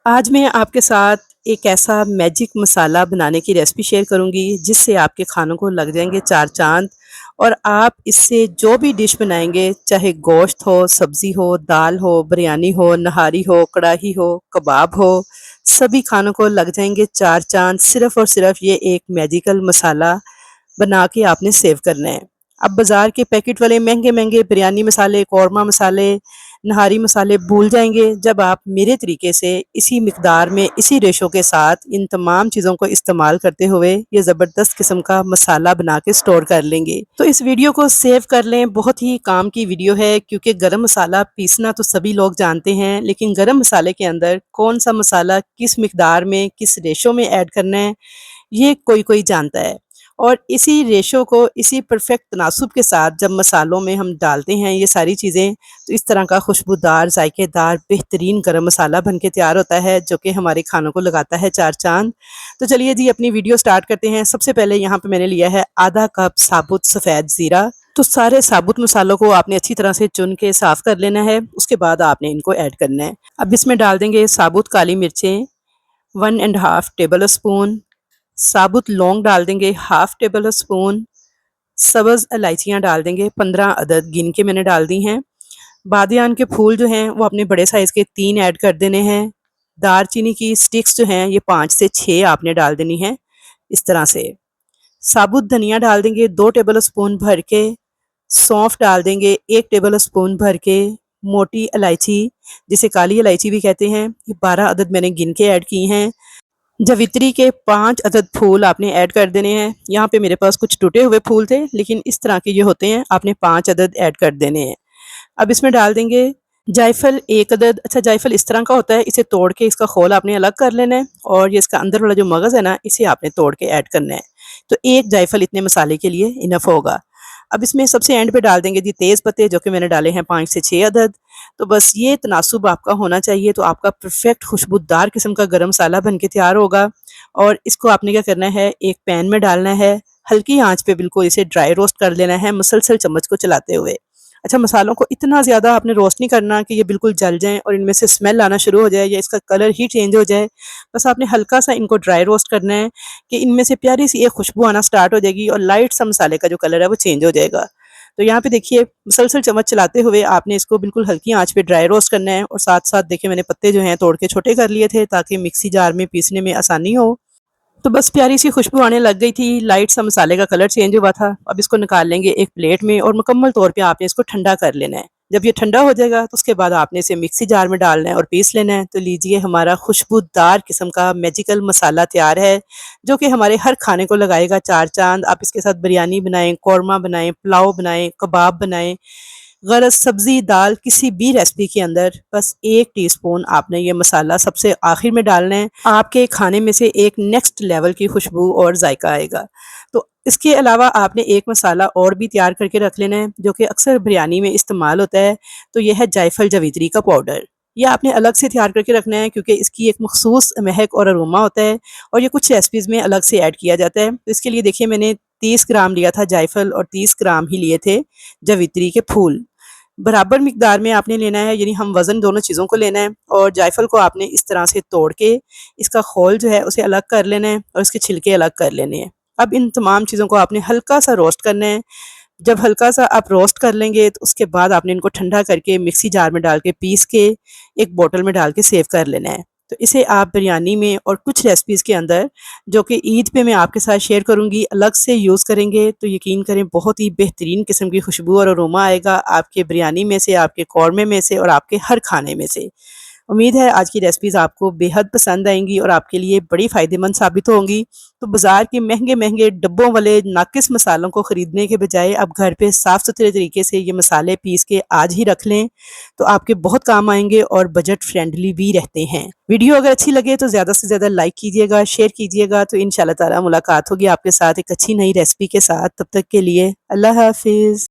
आज मैं आपके साथ एक ऐसा मैजिक मसाला बनाने की रेसिपी शेयर करूंगी जिससे आपके खानों को लग जाएंगे चार चांद। और आप इससे जो भी डिश बनाएंगे, चाहे गोश्त हो, सब्जी हो, दाल हो, बिरयानी हो, नहारी हो, कढ़ाई हो, कबाब हो, सभी खानों को लग जाएंगे चार चांद। सिर्फ और सिर्फ ये एक मैजिकल मसाला बना के आपने सेव करना है। अब बाज़ार के पैकेट वाले महंगे-महंगे बिरयानी मसाले, कौरमा मसाले, नहारी मसाले भूल जाएँगे जब आप मेरे तरीके से इसी मिक़दार में, इसी रेशो के साथ इन तमाम चीज़ों को इस्तेमाल करते हुए ये ज़बरदस्त किस्म का मसाला बना के स्टोर कर लेंगे। तो इस वीडियो को सेव कर लें, बहुत ही काम की वीडियो है क्योंकि गरम मसाला पीसना तो सभी लोग जानते हैं, लेकिन गरम मसाले के अंदर कौन-सा मसाला किस मिक़दार में, किस रेशो में ऐड करना है, ये कोई-कोई जानता है। और इसी रेशो को, इसी परफेक्ट तनासुब के साथ जब मसालों में हम डालते हैं ये सारी चीज़ें, तो इस तरह का खुशबूदार, ज़ायकेदार, बेहतरीन गरम मसाला बन के तैयार होता है जो कि हमारे खानों को लगाता है चार चाँद। तो चलिए जी अपनी वीडियो स्टार्ट करते हैं। सबसे पहले यहाँ पे मैंने लिया है आधा कप साबुत सफ़ेद ज़ीरा। तो सारे साबुत मसालों को आपने अच्छी तरह से चुन के साफ़ कर लेना है, उसके बाद आपने इनको ऐड करना है। अब इसमें डाल देंगे साबुत काली मिर्चें 1 एंड हाफ टेबल स्पून, साबुत लौंग डाल देंगे हाफ टेबल स्पून, सब्ज़ इलायचियाँ डाल देंगे 15 अदद गिन के मैंने डाल दी हैं। बादियान के फूल जो हैं वो अपने बड़े साइज़ के 3 ऐड कर देने हैं। दालचीनी की स्टिक्स जो हैं ये 5 से 6 आपने डाल देनी है इस तरह से। साबुत धनिया डाल देंगे 2 टेबल स्पून भर के, सौंफ डाल देंगे 1 टेबल स्पून भर के, मोटी इलायची जिसे काली इलायची भी कहते हैं ये 12 अदद मैंने गिन के ऐड की हैं। जावित्री के 5 अदद फूल आपने ऐड कर देने हैं। यहाँ पे मेरे पास कुछ टूटे हुए फूल थे लेकिन इस तरह के ये होते हैं, आपने 5 अदद ऐड कर देने हैं। अब इसमें डाल देंगे जायफल 1 अदद। अच्छा, जायफल इस तरह का होता है, इसे तोड़ के इसका खोल आपने अलग कर लेना है और ये इसका अंदर वाला जो मगज़ है ना, इसे आपने तोड़ के ऐड करना है। तो 1 जायफल इतने मसाले के लिए इनफ होगा। अब इसमें सबसे एंड पे डाल देंगे जी तेज़ पत्ते जो कि मैंने डाले हैं 5 से 6 अदद। तो बस ये तनासुब आपका होना चाहिए तो आपका परफेक्ट खुशबूदार किस्म का गरम मसाला बन के तैयार होगा। और इसको आपने क्या करना है, एक पैन में डालना है, हल्की आँच पे बिल्कुल इसे ड्राई रोस्ट कर लेना है मुसलसल चम्मच को चलाते हुए। अच्छा, मसालों को इतना ज़्यादा आपने रोस्ट नहीं करना कि ये बिल्कुल जल जाएँ और इनमें से स्मेल आना शुरू हो जाए या इसका कलर ही चेंज हो जाए। बस आपने हल्का-सा इनको ड्राई रोस्ट करना है कि इनमें से प्यारी-सी एक खुशबू आना स्टार्ट हो जाएगी और लाइट सा मसाले का जो कलर है वो चेंज हो जाएगा। तो यहाँ पे देखिए मुसलसल चम्मच चलाते हुए आपने इसको बिल्कुल हल्की आँच पे ड्राई रोस्ट करना है और साथ-साथ देखिए मैंने पत्ते जो हैं तोड़ के छोटे कर लिए थे ताकि मिक्सी जार में पीसने में आसानी हो। तो बस प्यारी सी खुशबू आने लग गई थी, लाइट सा मसाले का कलर चेंज हुआ था। अब इसको निकाल लेंगे एक प्लेट में और मुकम्मल तौर पे आपने इसको ठंडा कर लेना है। जब ये ठंडा हो जाएगा तो उसके बाद आपने इसे मिक्सी जार में डालना है और पीस लेना है। तो लीजिए हमारा खुशबूदार किस्म का मैजिकल मसाला तैयार है जो कि हमारे हर खाने को लगाएगा चार चाँद। आप इसके साथ बिरयानी बनाएँ, कौरमा बनाएँ, पुलाव बनाएँ, कबाब बनाएँ, गरज सब्ज़ी, दाल किसी भी रेसिपी के अंदर बस 1 टीस्पून आपने ये मसाला सबसे आखिर में डालना है। आपके खाने में से एक नेक्स्ट लेवल की खुशबू और जायका आएगा। तो इसके अलावा आपने एक मसाला और भी तैयार करके रख लेना है जो कि अक्सर बिरयानी में इस्तेमाल होता है। तो यह है जायफल जावित्री का पाउडर। ये आपने अलग से तैयार करके रखना है क्योंकि इसकी एक मखसूस महक और अरोमा होता है और ये कुछ रेसिपीज़ में अलग से ऐड किया जाता है। तो इसके लिए देखिए मैंने 30 ग्राम लिया था जायफल और 30 ग्राम ही लिए थे जावित्री के फूल। बराबर मिक़दार में आपने लेना है, यानी हम वज़न दोनों चीज़ों को लेना है। और जायफल को आपने इस तरह से तोड़ के इसका खोल जो है उसे अलग कर लेना है और इसके छिलके अलग कर लेने हैं। अब इन तमाम चीज़ों को आपने हल्का-सा रोस्ट करना है। जब हल्का-सा आप रोस्ट कर लेंगे तो उसके बाद आपने इनको ठंडा करके मिक्सी जार में डाल के पीस के एक बोतल में डाल के सेव कर लेना है। तो इसे आप बिरयानी में और कुछ रेसिपीज़ के अंदर जो कि ईद पे मैं आपके साथ शेयर करूँगी अलग से यूज़ करेंगे तो यकीन करें बहुत ही बेहतरीन किस्म की खुशबू और अरोमा आएगा आपके बिरयानी में से, आपके कौरमे में से और आपके हर खाने में से। उम्मीद है आज की रेसिपीज़ आपको बेहद पसंद आएँगी और आपके लिए बड़ी फ़ायदेमंद साबित होंगी। तो बाज़ार के महँगे-महँगे डब्बों वाले नाकिस मसालों को ख़रीदने के बजाय आप घर पे साफ़-सुथरे तरीके से ये मसाले पीस के आज ही रख लें, तो आपके बहुत काम आएँगे और बजट फ्रेंडली भी रहते हैं। वीडियो अगर अच्छी लगे तो ज़्यादा से ज़्यादा लाइक कीजिएगा, शेयर कीजिएगा। तो इंशाअल्लाह ताला मुलाकात होगी आपके साथ एक अच्छी नई रेसिपी के साथ। तब तक के लिए अल्लाह हाफ़िज़।